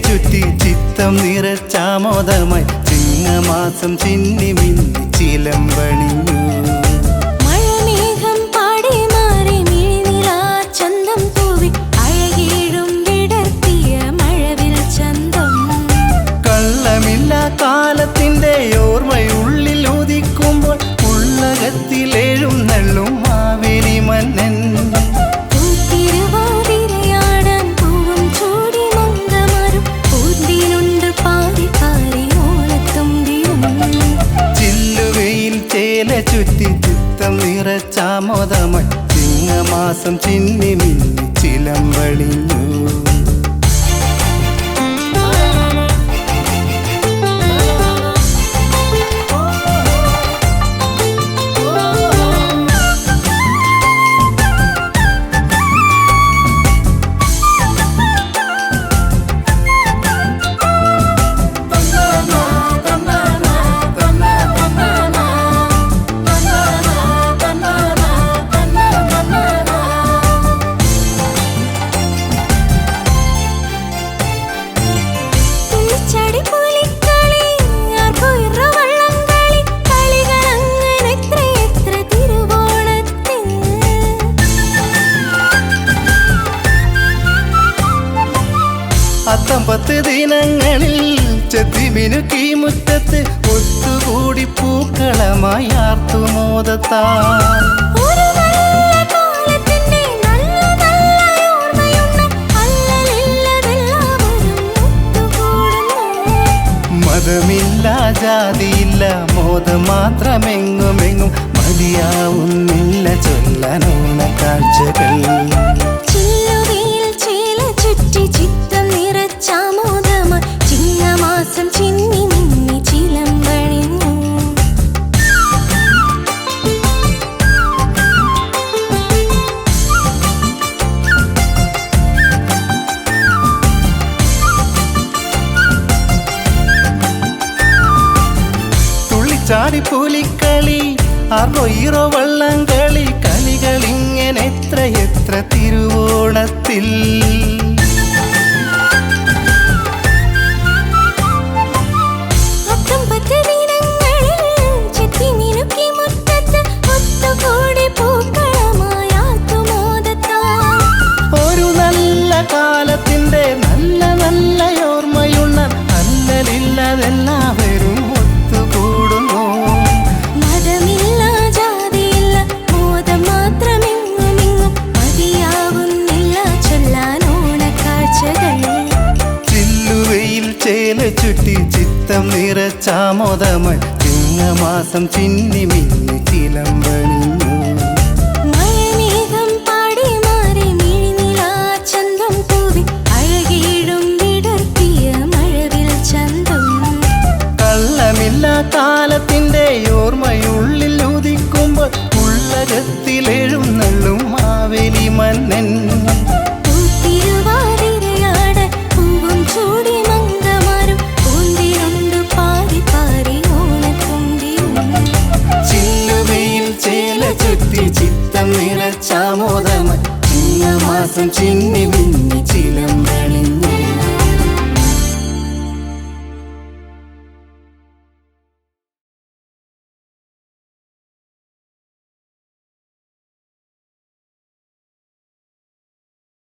ചുറ്റി ചിത്തം നിറച്ചാമോദമായി ചിങ്ങമാസം ചിന്നി മിന്നി ചിലമ്പണിഞ്ഞു. മഴമേഘം പാടി മാറി മിഴിനിലാ ചന്തം തൂവി അഴകീഴും വിടർത്തിയ മഴവിൽ ചന്തം. കള്ളമില്ല കാലത്തിന്റെ ഓർമ്മയുള്ളിൽ ഉദിക്കുമ്പോൾ ഉള്ളകത്തിലേഴും നള്ളും മാവേലി മന്നൻ. തിരുവാതിരയാടാൻ പൂവും ചൂടി മന്ദമരും പൂന്തിനുണ്ട് പാറി പാറി ഓണത്തുമ്പിയും. ചില്ലുവയിൽ ചേല ചുറ്റി ചിത്തം നിറച്ചാമോദമായി ചിങ്ങമാസം ചിന്നി മിന്നി ചിലമ്പണിഞ്ഞു. അത്തമ്പത്ത് ദിനങ്ങളിൽ ചെത്തിമിനുക്കി മുറ്റത്ത് ഒത്തുകൂടി പൂക്കളമായി ആർത്തുമോദത്താൽ. മതമില്ല ജാതിയില്ല മോദം മാത്രമെങ്ങുമെങ്ങും മതിയാവുന്നില്ല ചൊല്ലാനോണ കാഴ്ചകൾ. ചിങ്ങമാസം ചിന്നി മിന്നി ചിലമ്പണിഞ്ഞു. തുള്ളിച്ചാടി പൂലിക്കളി ആർന്നോ ഈറോ വള്ളംകളി കളികളിങ്ങനെ എത്ര എത്ര തിരുവോണത്തിൽ. ഒരു നല്ല കാലത്തിന്റെ നല്ല നല്ല ഓർമ്മയുള്ള അല്ലലില്ലതെല്ലാവരും ഒത്തുകൂടുന്നു. മതമില്ല ജാതിയില്ല മോദം മാത്രമെങ്ങുമെങ്ങും മതിയാവുന്നില്ല ചൊല്ലാൻ ഓണക്കാഴ്ചകൾ. ചില്ലുവയിൽ ചേല ചുറ്റി ചിത്തം നിറച്ചാമോദമായി ചിങ്ങമാസം ചിന്നി മിന്നി ചിലമ്പണിഞ്ഞു. മഴമേഘം പാടി മാറി മിഴിനിലാ ചന്തം തൂവി അഴകീഴും വിടർത്തിയ മഴവിൽ ചന്തം. കള്ളമില്ല കാലത്തിന്റെ ഓർമ്മയുള്ളിൽ ഉദിക്കുമ്പോൾ ഉള്ളകത്തിലേഴും നള്ളും മാവേലി മന്നൻ. തിരുവാതിരയാടാൻ പൂവും ചൂടി മന്ദമരും പൂന്തിനുണ്ട് പാറി പാറി ഓണത്തുമ്പിയും. ചില്ലുവയിൽ ചേല ചുറ്റി ചിത്തം നിറച്ചാമോദമായി ചിങ്ങമാസം ചിന്നി